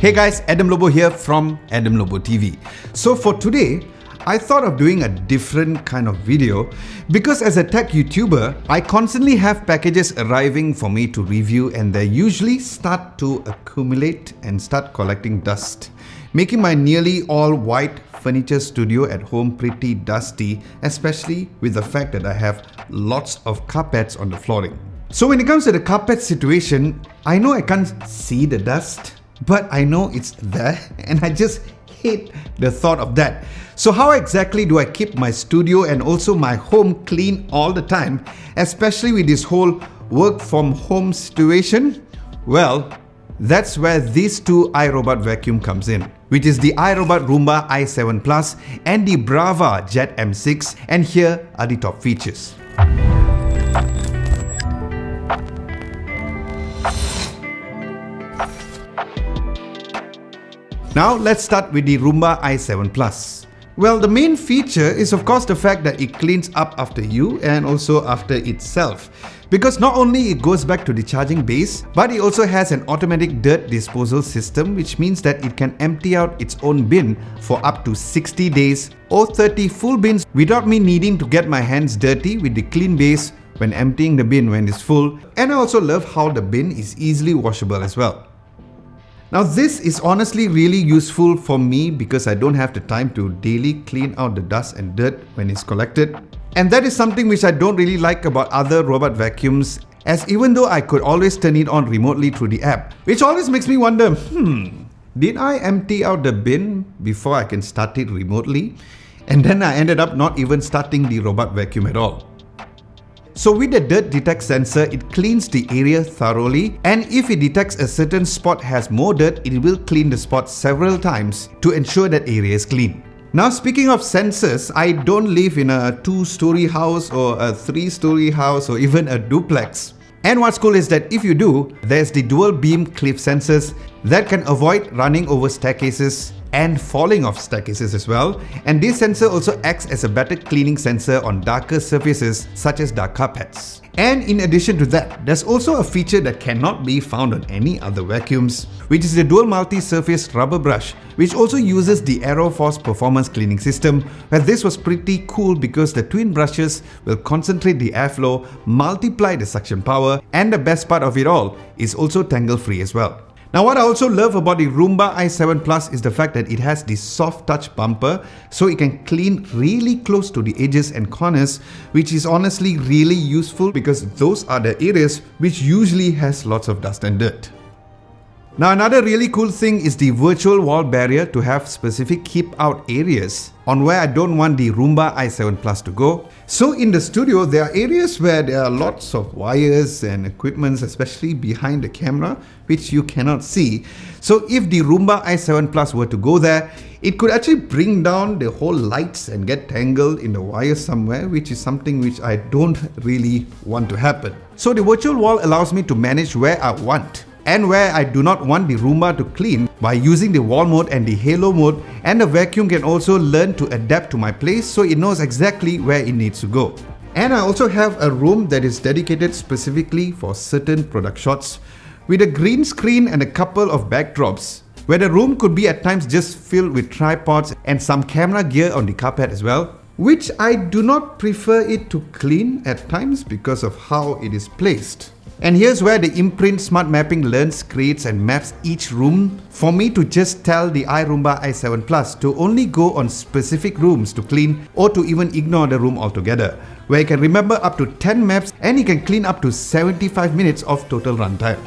Hey guys, Adam Lobo here from Adam Lobo TV. So for today, I thought of doing a different kind of video because as a tech YouTuber, I constantly have packages arriving for me to review and they usually start to accumulate and start collecting dust, making my nearly all white furniture studio at home pretty dusty, especially with the fact that I have lots of carpets on the flooring. So when it comes to the carpet situation, I know I can't see the dust, but I know it's there and I just hate the thought of that. So how exactly do I keep my studio and also my home clean all the time, especially with this whole work from home situation? Well, that's where these two iRobot vacuum comes in, which is the iRobot Roomba i7 Plus and the Braava Jet M6, and here are the top features. Now let's start with the Roomba i7 Plus. Well, the main feature is of course the fact that it cleans up after you and also after itself. Because not only it goes back to the charging base, but it also has an automatic dirt disposal system, which means that it can empty out its own bin for up to 60 days or 30 full bins without me needing to get my hands dirty with the clean base when emptying the bin when it's full. And I also love how the bin is easily washable as well. Now this is honestly really useful for me because I don't have the time to daily clean out the dust and dirt when it's collected. And that is something which I don't really like about other robot vacuums, as even though I could always turn it on remotely through the app, which always makes me wonder, did I empty out the bin before I can start it remotely? And then I ended up not even starting the robot vacuum at all. So with the dirt detect sensor, it cleans the area thoroughly, and if it detects a certain spot has more dirt, it will clean the spot several times to ensure that area is clean. Now speaking of sensors, I don't live in a 2-story house or a 3-story house or even a duplex. And what's cool is that if you do, there's the dual beam cliff sensors that can avoid running over staircases and falling off staircases as well. And this sensor also acts as a better cleaning sensor on darker surfaces such as dark carpets. And in addition to that, there's also a feature that cannot be found on any other vacuums, which is the dual multi-surface rubber brush, which also uses the AeroForce performance cleaning system, where this was pretty cool because the twin brushes will concentrate the airflow, multiply the suction power, and the best part of it all is also tangle-free as well. Now what I also love about the Roomba i7 Plus is the fact that it has the soft touch bumper, so it can clean really close to the edges and corners, which is honestly really useful because those are the areas which usually has lots of dust and dirt. Now another really cool thing is the virtual wall barrier to have specific keep out areas on where I don't want the Roomba i7 Plus to go. So in the studio, there are areas where there are lots of wires and equipments, especially behind the camera, which you cannot see. So if the Roomba i7 Plus were to go there, it could actually bring down the whole lights and get tangled in the wires somewhere, which is something which I don't really want to happen. So the virtual wall allows me to manage where I want and where I do not want the Roomba to clean by using the wall mode and the halo mode, and the vacuum can also learn to adapt to my place so it knows exactly where it needs to go. And I also have a room that is dedicated specifically for certain product shots with a green screen and a couple of backdrops, where the room could be at times just filled with tripods and some camera gear on the carpet as well, which I do not prefer it to clean at times because of how it is placed. And here's where the Imprint Smart Mapping learns, creates and maps each room for me to just tell the iRoomba i7 Plus to only go on specific rooms to clean or to even ignore the room altogether, where you can remember up to 10 maps and you can clean up to 75 minutes of total runtime.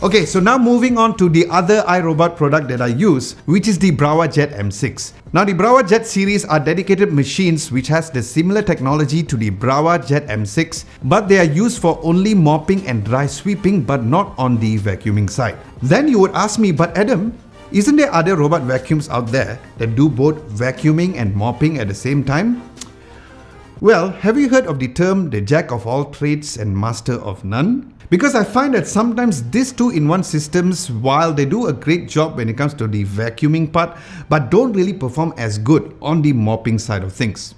Okay, so now moving on to the other iRobot product that I use, which is the Braava Jet M6. Now the Braava Jet series are dedicated machines which has the similar technology to the Braava Jet M6, but they are used for only mopping and dry sweeping, but not on the vacuuming side. Then you would ask me, but Adam, isn't there other robot vacuums out there that do both vacuuming and mopping at the same time? Well, have you heard of the term the jack of all trades and master of none? Because I find that sometimes these two-in-one systems, while they do a great job when it comes to the vacuuming part, but don't really perform as good on the mopping side of things.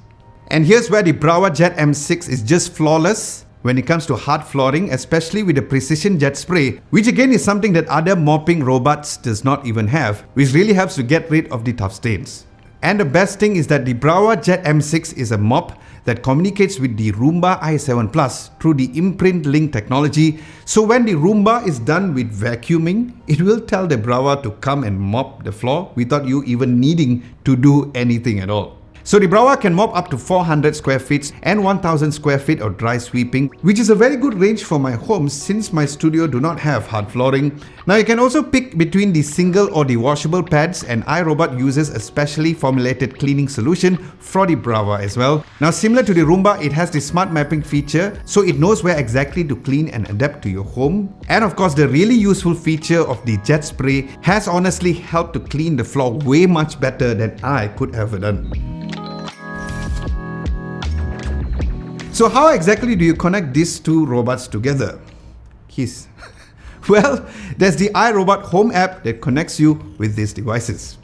And here's where the Braava Jet M6 is just flawless. when it comes to hard flooring, especially with the precision jet spray, which again is something that other mopping robots does not even have, which really helps to get rid of the tough stains. And the best thing is that the Braava Jet M6 is a mop that communicates with the Roomba i7 Plus through the imprint link technology. So when the Roomba is done with vacuuming, it will tell the Braava to come and mop the floor without you even needing to do anything at all. So the Braava can mop up to 400 square feet and 1000 square feet of dry sweeping, which is a very good range for my home since my studio do not have hard flooring. Now you can also pick between the single or the washable pads, and iRobot uses a specially formulated cleaning solution for the Braava as well. Now similar to the Roomba, it has the smart mapping feature, so it knows where exactly to clean and adapt to your home. And of course, the really useful feature of the jet spray has honestly helped to clean the floor way much better than I could have done. So how exactly do you connect these two robots together? Well, there's the iRobot Home app that connects you with these devices.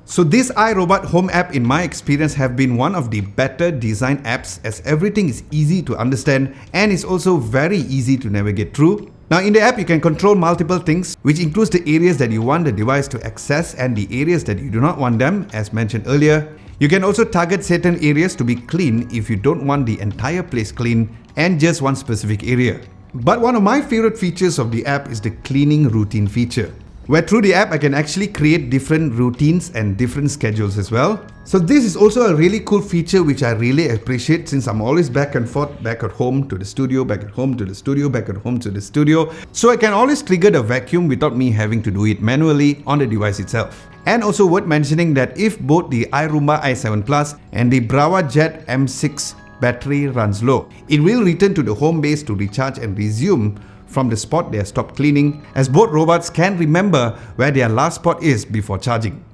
So this iRobot Home app in my experience have been one of the better designed apps, as everything is easy to understand and is also very easy to navigate through. Now in the app you can control multiple things, which includes the areas that you want the device to access and the areas that you do not want them, as mentioned earlier. You can also target certain areas to be clean if you don't want the entire place clean and just one specific area. But one of my favorite features of the app is the cleaning routine feature, where through the app I can actually create different routines and different schedules as well. So this is also a really cool feature which I really appreciate, since I'm always back and forth, back at home to the studio, back at home to the studio, back at home to the studio. So I can always trigger the vacuum without me having to do it manually on the device itself. And also worth mentioning that if both the iRoomba i7 Plus and the Braava Jet M6 battery runs low, it will return to the home base to recharge and resume from the spot they have stopped cleaning, as both robots can remember where their last spot is before charging.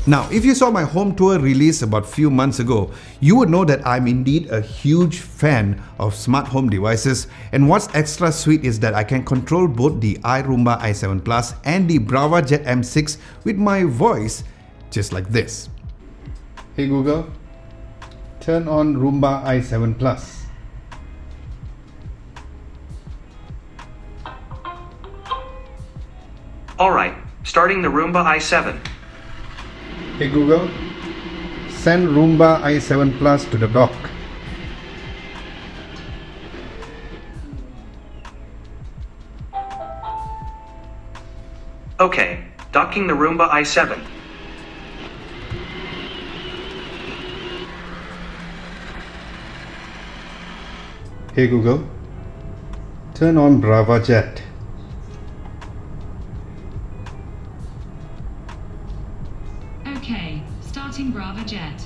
Now, if you saw my home tour release about few months ago, you would know that I'm indeed a huge fan of smart home devices, and what's extra sweet is that I can control both the iRoomba i7 Plus and the Braava Jet M6 with my voice, just like this. Hey Google, turn on Roomba i7 Plus. Alright, starting the Roomba i7. Hey Google, send Roomba i7 Plus to the dock. Okay, docking the Roomba i7. Hey Google, turn on Braava Jet. Okay, starting Braava Jet.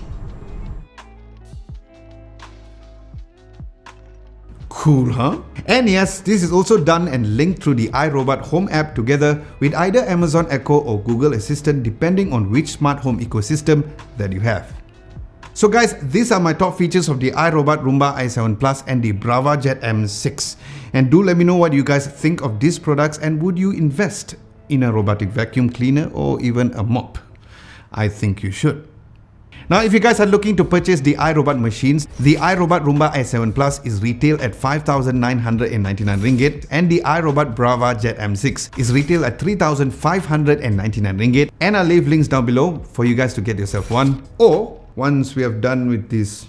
Cool, huh? And yes, this is also done and linked through the iRobot Home app together with either Amazon Echo or Google Assistant, depending on which smart home ecosystem that you have. So guys, these are my top features of the iRobot Roomba i7 Plus and the Braava Jet M6. And do let me know what you guys think of these products, and would you invest in a robotic vacuum cleaner or even a mop? I think you should. Now, if you guys are looking to purchase the iRobot machines, the iRobot Roomba i7 Plus is retailed at 5,999 ringgit, and the iRobot Braava Jet M6 is retailed at 3,599 ringgit. And I'll leave links down below for you guys to get yourself one. Or once we have done with this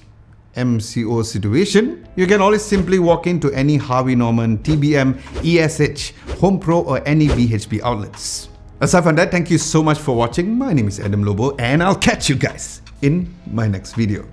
MCO situation, you can always simply walk into any Harvey Norman, TBM, ESH, HomePro or any BHP outlets. Aside from that, thank you so much for watching. My name is Adam Lobo, and I'll catch you guys in my next video.